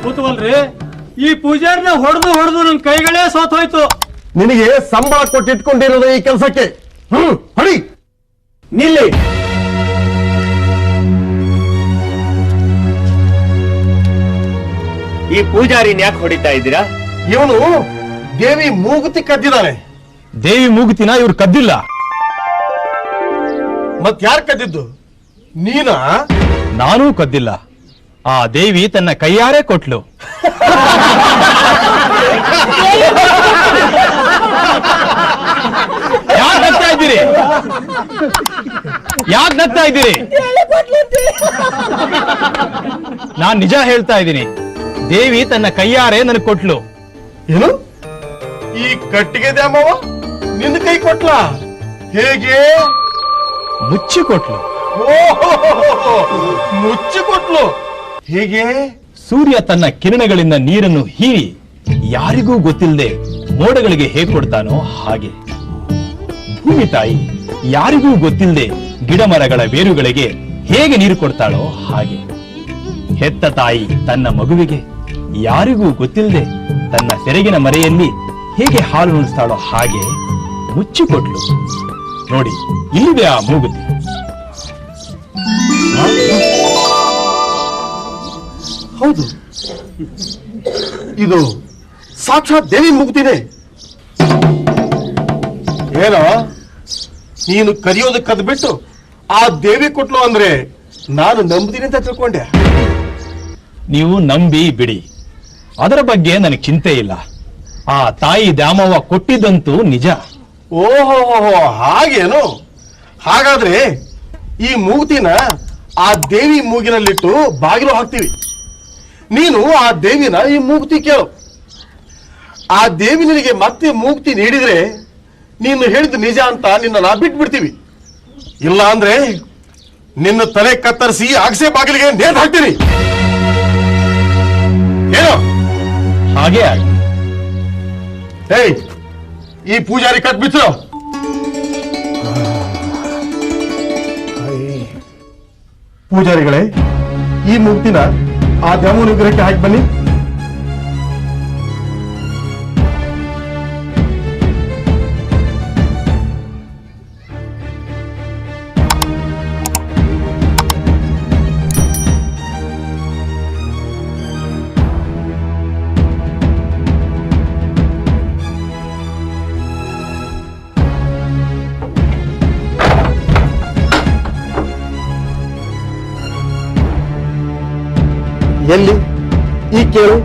ಕೂತ್ವಲ್ರಿ, ಈ ಪೂಜಾರಿನ ಹೊಡೆದು ನನ್ನ ಕೈಗಳೇ ಸೋತೋಯ್ತು. ನಿನಗೆ ಸಂಬಳ ಕೊಟ್ಟಿಟ್ಕೊಂಡಿರೋದು ಈ ಕೆಲಸಕ್ಕೆ. ಹೊಡಿ. ನಿಲ್ಲಿ. ಈ ಪೂಜಾರಿನ ಯಾಕೆ ಹೊಡಿತಾ ಇದ್ದೀರಾ? ಇವನು ದೇವಿ ಮೂಗುತಿ ಕದ್ದಿದ್ದಾನೆ. ದೇವಿ ಮೂಗುತಿನ ಇವ್ರು ಕದ್ದಿಲ್ಲ. ಮತ್ ಯಾರು ಕದ್ದಿದ್ದು? ನೀನಾ? ನಾನೂ ಕದ್ದಿಲ್ಲ. ಆ ದೇವಿ ತನ್ನ ಕೈಯಾರೆ ಕೊಟ್ಲು. ಯಾಕೆ ನಗ್ತಾ ಇದ್ದೀರಿ? ಯಾಕೆ ನಗ್ತಾ ಇದ್ದೀರಿ? ನಾನ್ ನಿಜ ಹೇಳ್ತಾ ಇದ್ದೀನಿ. ದೇವಿ ತನ್ನ ಕೈಯಾರೆ ನನಗೆ ಕೊಟ್ಲು. ಏನು? ಈ ಕಟ್ಟಿಗೆ ದ್ಯಾಮವ ನಿನ್ನ ಕೈ ಕೊಟ್ಲ? ಹೇಗೆ? ಮುಚ್ಚಿ ಕೊಟ್ಲು. ಮುಚ್ಚಿ ಕೊಟ್ಲು. ಹೇಗೆ? ಸೂರ್ಯ ತನ್ನ ಕಿರಣಗಳಿಂದ ನೀರನ್ನು ಹೀರಿ ಯಾರಿಗೂ ಗೊತ್ತಿಲ್ಲದೆ ಮೋಡಗಳಿಗೆ ಹೇಗೆ ಕೊಡ್ತಾನೋ ಹಾಗೆ ಭೂಮಿ ತಾಯಿ ಯಾರಿಗೂ ಗೊತ್ತಿಲ್ಲದೆ ಗಿಡ ಮರಗಳ ಬೇರುಗಳಿಗೆ ಹೇಗೆ ನೀರು ಕೊಡ್ತಾಳೋ ಹಾಗೆ ಹೆತ್ತ ತಾಯಿ ತನ್ನ ಮಗುವಿಗೆ ಯಾರಿಗೂ ಗೊತ್ತಿಲ್ಲದೆ ತನ್ನ ಸೆರಗಿನ ಮರೆಯಲ್ಲಿ ಹೇಗೆ ಹಾಲು ಉಣಿಸ್ತಾಳೋ ಹಾಗೆ ಮುಚ್ಚಿಕೊಟ್ಲು. ನೋಡಿ, ಇಲ್ಲಿದೆ ಆ ಮೂಗುತಿ. ಹೌದು, ಇದು ಸಾಕ್ಷಾತ್ ದೇವಿ ಮೂಗುತಿದೆ. ಏನೋ ನೀನು ಕರಿಯೋದಕ್ಕೆ ಕದ್ ಬಿಟ್ಟು ಆ ದೇವಿ ಕೊಟ್ಲು ಅಂದ್ರೆ ನಾನು ನಂಬುತ್ತೀನಿ ಅಂತ ತಿಳ್ಕೊಂಡೆ. ನೀವು ನಂಬಿ ಬಿಡಿ, ಅದರ ಬಗ್ಗೆ ನನಗೆ ಚಿಂತೆ ಇಲ್ಲ. ಆ ತಾಯಿ ದ್ಯಾಮವ್ವ ಕೊಟ್ಟಿದ್ದಂತೂ ನಿಜ. ಓಹೋ, ಹಾಗೇನು? ಹಾಗಾದ್ರೆ ಈ ಮೂಗುತಿನ ಆ ದೇವಿ ಮೂಗಿನಲ್ಲಿಟ್ಟು ಬಾಗಿಲು ಹಾಕ್ತೀವಿ. ನೀನು ಆ ದೇವಿನ ಈ ಮೂಗುತಿ ಕೇಳು. ಆ ದೇವಿ ನಿನಗೆ ಮತ್ತೆ ಮೂಗುತಿ ನೀಡಿದ್ರೆ ನೀನು ಹೇಳಿದ್ದು ನಿಜ ಅಂತ ನಿನ್ನ ಬಿಟ್ಬಿಡ್ತೀವಿ. ಇಲ್ಲ ಅಂದ್ರೆ ನಿನ್ನ ತಲೆ ಕತ್ತರಿಸಿ ಅಗಸೆ ಬಾಗಿಲಿಗೆ ನೇತು ಹಾಕ್ತೀನಿ. ಏನು? ಹಾಗೆ ಆಗಿ. ಏಯ್, ಈ ಪೂಜಾರಿ ಕಟ್ ಬಿಚ್ಚು. ಪೂಜಾರಿಗಳೇ, ಈ ಮೂರ್ತಿನ ಆ ದ್ಯಾಮೋ ವಿಗ್ರಹಕ್ಕೆ ಹಾಕಿ ಬನ್ನಿ. ಎಲ್ಲಿ ಈ ಕೇಳು,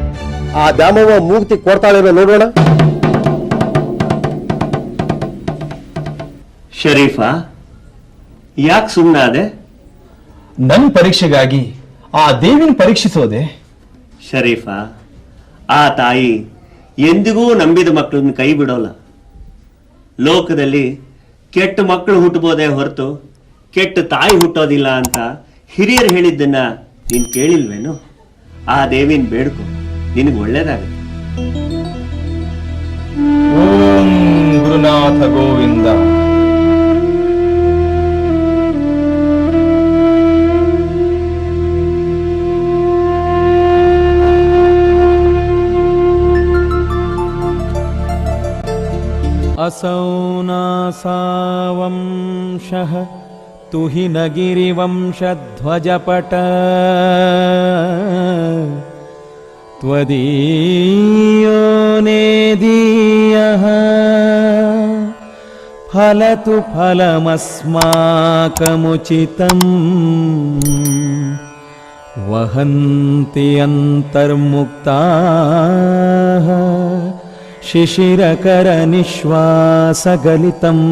ಆ ದ್ಯಾಮವ್ವ ಮೂಗುತಿ ಕೊಡ್ತಾಳೆ ನೋಡೋಣ. ಶರೀಫಾ, ಯಾಕೆ ಸುಮ್ಮನಾದೆ? ನನ್ನ ಪರೀಕ್ಷೆಗಾಗಿ ಆ ದೇವಿನ ಪರೀಕ್ಷಿಸೋದೆ? ಶರೀಫಾ, ಆ ತಾಯಿ ಎಂದಿಗೂ ನಂಬಿದ ಮಕ್ಕಳನ್ನ ಕೈ ಬಿಡೋಲ್ಲ. ಲೋಕದಲ್ಲಿ ಕೆಟ್ಟ ಮಕ್ಕಳು ಹುಟ್ಟಬೋದೇ ಹೊರತು ಕೆಟ್ಟ ತಾಯಿ ಹುಟ್ಟೋದಿಲ್ಲ ಅಂತ ಹಿರಿಯರು ಹೇಳಿದ್ದನ್ನ ನೀನ್ ಕೇಳಿಲ್ವೇನು? ಆ ದೇವಿನ ಬೇಡ್ಕೊ, ನಿನಗೆ ಒಳ್ಳೇದಾಗುತ್ತೆ. ಓಂ ಗುರುನಾಥ ಗೋವಿಂದ. असौ नासावंशः तुहिनगिरिवंशध्वजपट त्वदीयो नेदीयः फलतु फलमस्माकमुचितम् वहन्ति अन्तर्मुक्ताः शिशिरकरनिश्वासगलितम्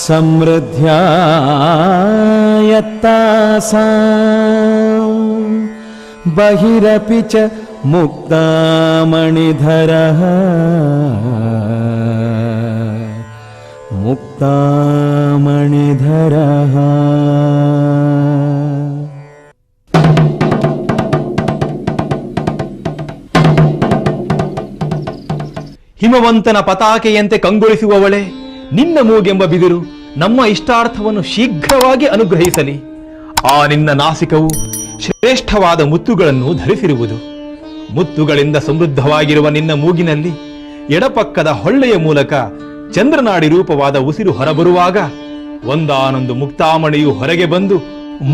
समृद्ध्या यत्तासां बहिरपि च मुक्तामणिधरः मुक्तामणिधरः। ಹಿಮವಂತ ಧನವಂತನ ಪತಾಕೆಯಂತೆ ಕಂಗೊಳಿಸುವವಳೆ, ನಿನ್ನ ಮೂಗೆಂಬ ಬಿದಿರು ನಮ್ಮ ಇಷ್ಟಾರ್ಥವನ್ನು ಶೀಘ್ರವಾಗಿ ಅನುಗ್ರಹಿಸಲಿ. ಆ ನಿನ್ನ ನಾಸಿಕವು ಶ್ರೇಷ್ಠವಾದ ಮುತ್ತುಗಳನ್ನು ಧರಿಸಿರುವುದು. ಮುತ್ತುಗಳಿಂದ ಸಮೃದ್ಧವಾಗಿರುವ ನಿನ್ನ ಮೂಗಿನಲ್ಲಿ ಎಡಪಕ್ಕದ ಹೊಳ್ಳೆಯ ಮೂಲಕ ಚಂದ್ರನಾಡಿ ರೂಪವಾದ ಉಸಿರು ಹೊರಬರುವಾಗ ಒಂದಾನೊಂದು ಮುಕ್ತಾಮಣಿಯು ಹೊರಗೆ ಬಂದು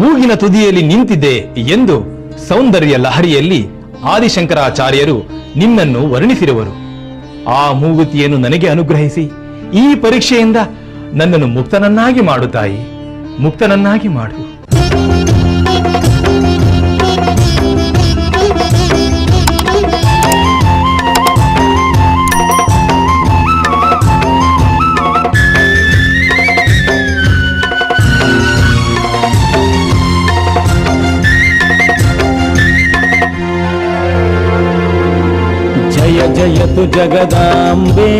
ಮೂಗಿನ ತುದಿಯಲ್ಲಿ ನಿಂತಿದೆ ಎಂದು ಸೌಂದರ್ಯ ಲಹರಿಯಲ್ಲಿ ಆದಿಶಂಕರಾಚಾರ್ಯರು ನಿನ್ನನ್ನು ವರ್ಣಿಸಿರುವರು. ಆ ಮೂಗುತಿಯನ್ನು ನನಗೆ ಅನುಗ್ರಹಿಸಿ ಈ ಪರೀಕ್ಷೆಯಿಂದ ನನ್ನನ್ನು ಮುಕ್ತನನ್ನಾಗಿ ಮಾಡು ತಾಯಿ, ಮುಕ್ತನನ್ನಾಗಿ ಮಾಡು. ಜಯ ಜಯತು ಜಗದಾಂಬೆ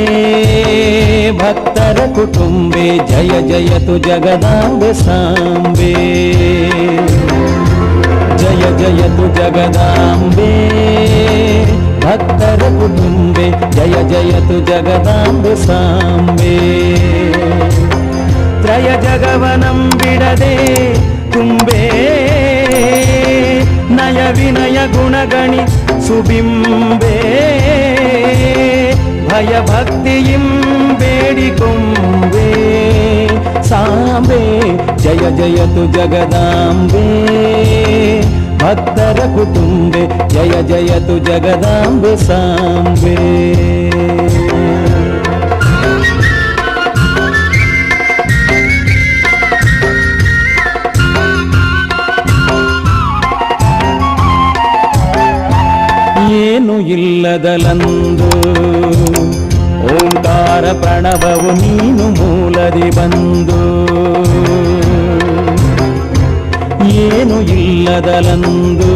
ಭಕ್ತರ ಕುಟುಂಬೆ, ಜಯ ಜಯತು ಜಗದಾಂಬೆ ಸಾಂಬೆ. ಜಯ ಜಯತು ಜಗದಾಂಬೆ ಭಕ್ತರ ಕುಟುಂಬೆ, ಜಯ ಜಯತು ಜಗದಾಂಬೆ ಸಾಂಬೆ. ತ್ರಯ ಜಗವನಂಬಿಡದೆ ತುಂಬೆ, ನಯ ವಿನಯ ಗುಣಗಣಿ ಸುಬಿಂಬೆ. ಭಯ ಭಕ್ತಿಯಿಂ ಬೇಡಿಕೊಂಬೆ ಸಾಂಬೆ. ಜಯ ಜಯತು ಜಗದಾಂಬೆ ಭಕ್ತರ ಕುಟುಂಬೆ, ಜಯ ಜಯತು ಜಗದಾಂಬೆ ಸಾಂಬೆ. ಏನು ಇಲ್ಲದಲಂದು ಓಂಕಾರ ಪ್ರಣವವು ನೀನು ಮೂಲದಿ ಬಂದು. ಏನು ಇಲ್ಲದಲಂದು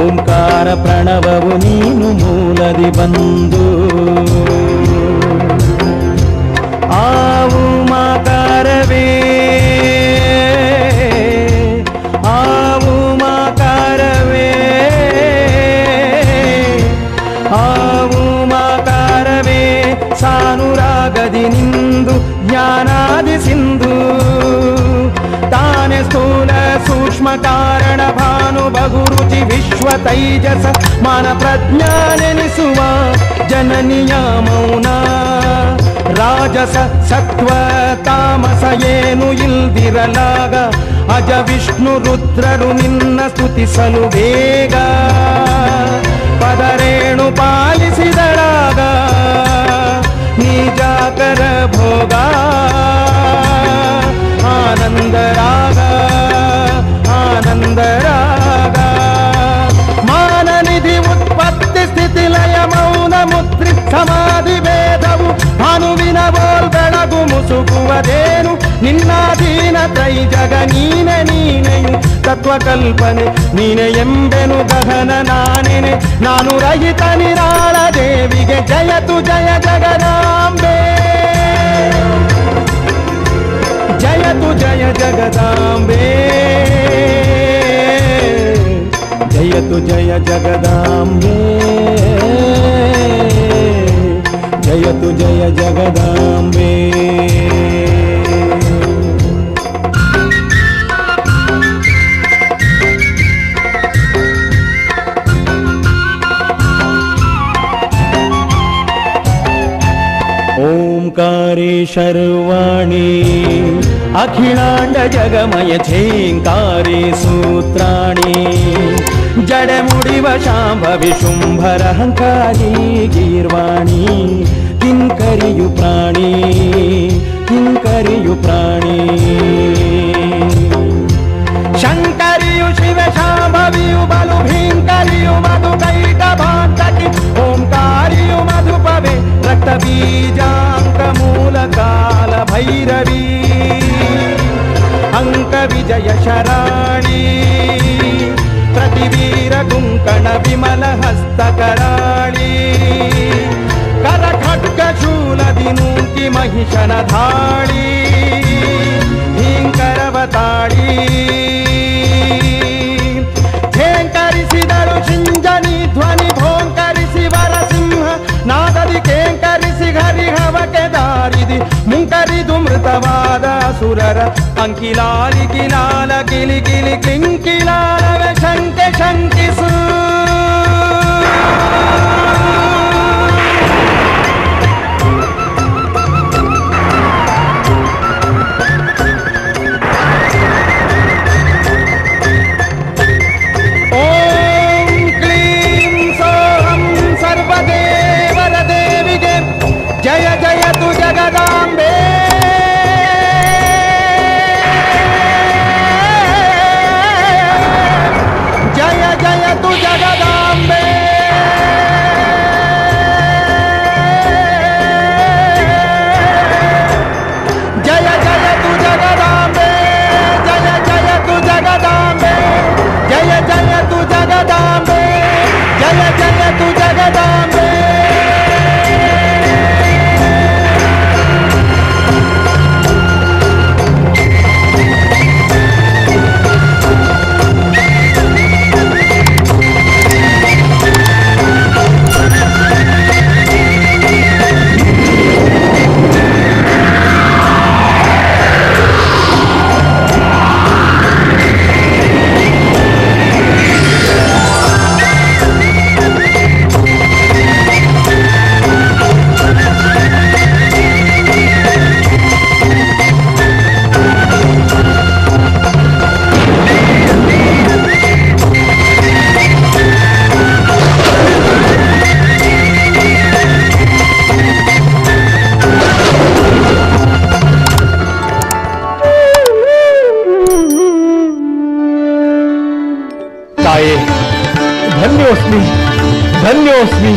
ಓಂಕಾರ ಪ್ರಣವವು ನೀನು ಮೂಲದಿ ಬಂದು. ಆವು ಮಾಕಾರವೇ ಆವು ಮಾಕಾರವೇ ಆವು ಮಾಕಾರವೇ ಸಾನುರಾಗದಿ ನಿಂದು ಜ್ಞಾನಾದಿ ಸಿಂಧು. ತಾನೆ ಸ್ಥೂಲ ಸೂಕ್ಷ್ಮ ಕಾರಣ ಭಾನು ಬಹುರುಚಿ ವಿಶ್ವ ತೈಜಸ ಮಾನ ಪ್ರಜ್ಞಾನೆನಿಸುವ ಜನನಿಯ ಮೌನ. ರಾಜಸ ಸತ್ವ ತಾಮಸ ಏನು ಇಲ್ದಿರಲಾಗ ಅಜ ವಿಷ್ಣು ರುದ್ರರು ನಿನ್ನ ಸ್ತುತಿಸಲು ಬೇಗ. ಪದರೇಣು ಪಾಲಿಸಿದರಾಗ ನಿಜಾಕರ ಭೋಗ. ಆನಂದರಾಗ ಆನಂದರಾಗ ಮಾನನಿಧಿ ಉತ್ಪತ್ತಿ ಸ್ಥಿತಿ ಲಯ ಮೌನ ಮುದ್ರಿ ಸಮಾಧಿ ಭೇದವು ಭಾನುವಿನ ಬೋಲ್ ಬೆಳಗು ಮುಸುಕುವದೇನು. ನಿನ್ನಾಧೀನ ತ್ರೈ ಜಗ ನೀನೆ ನೀನೆಯು ತತ್ವ ಕಲ್ಪನೆ ನೀನೆ ಎಂಬೆನು ಗಹನ ನಾನೆನೆ. ನಾನು ರಹಿತ ನಿರಾಳ ದೇವಿಗೆ ಜಯತು ಜಯ ಜಗದಾಂಬೆ. ಜಯತು ಜಯ ಜಗದಾಂಬೆ, ಜಯತು ಜಯ ಜಗದಾಂಬೆ, ಜಯತು ಜಯ ಜಗದಾಂಬೆ. ಓಂಕಾರೇ ಶರ್ವಾಣಿ ಅಖಿಲಾಂಡ ಜಗಮಯ ಛೇಂಕಾರೇ ಸೂತ್ರಾಣಿ. ಜಡಮುಡಿವ ಶಾಂಭವಿ ಶುಂಭರಹಂಕಾರಿ ಗೀರ್ವಾಣಿ. ಕಿಂಕರಿಯು ಪ್ರಾಣಿ ಕಿಂಕರಿಯು ಪ್ರಾಣಿ. ಶಂಕರಿಯು ಶಿವ ಶಾಂಭವಿಯು ಬಲು ಭೀಂಕರಿಯು ಮಧು ಕೈಟ ಭಾಂತಕಿ. ಓಂಕಾರಿಯು ಮಧುಪವೆ ರಕ್ತ ಬೀಜಾಂಕ ಮೂಲ ಕಾಲ ಭೈರವಿ. ಅಂಕ ವಿಜಯ ಶರಾಣಿ ಪ್ರತಿವೀರ ಕುಂಕಣ ವಿಮಲ ಹಸ್ತಕರಾಳಿ. ಕರ ಖಡ್ಗ ಶೂಲದಿ ನೂಕಿ ಮಹಿಷನ ಧಾಳಿ. ಭೀಂಕರವತಾಳಿ ಝೇಂಕರಿಸಿದಳು ಶಿಂಜನಿ ಧ್ವನಿ ಭೋಂಕರಿಸಿ ವರಸಿಂಹ ನಾದದಿ ಸುರರ ಅಂಕಿಲಾಲಿ ಕಿಲಾಲ ಕಿಲಿ ಕಿಲಿ ಕಿಂಕಿಲಾಲವೆ ಶಂಕೆ ಶಂಕಿಸು ಜಯ ಜಯ ತು ಜಗದಾಂಬೆ ಜಯ ಜಯ ತು ಜಗದಾಂಬೆ ಜಯ ಜಯ ತು ಜಗದಾಂಬೆ ಜಯ ಜಯ ತು ಜಗದಾಂಬೆ ಜಯ ಜಯ ತು ಜಗದಾಂಬೆ ಜಯ ಜಯ ತು ಜಗದಾಂಬೆ ಧನ್ಯೋಸ್ಮಿ ಧನ್ಯೋಸ್ಮಿ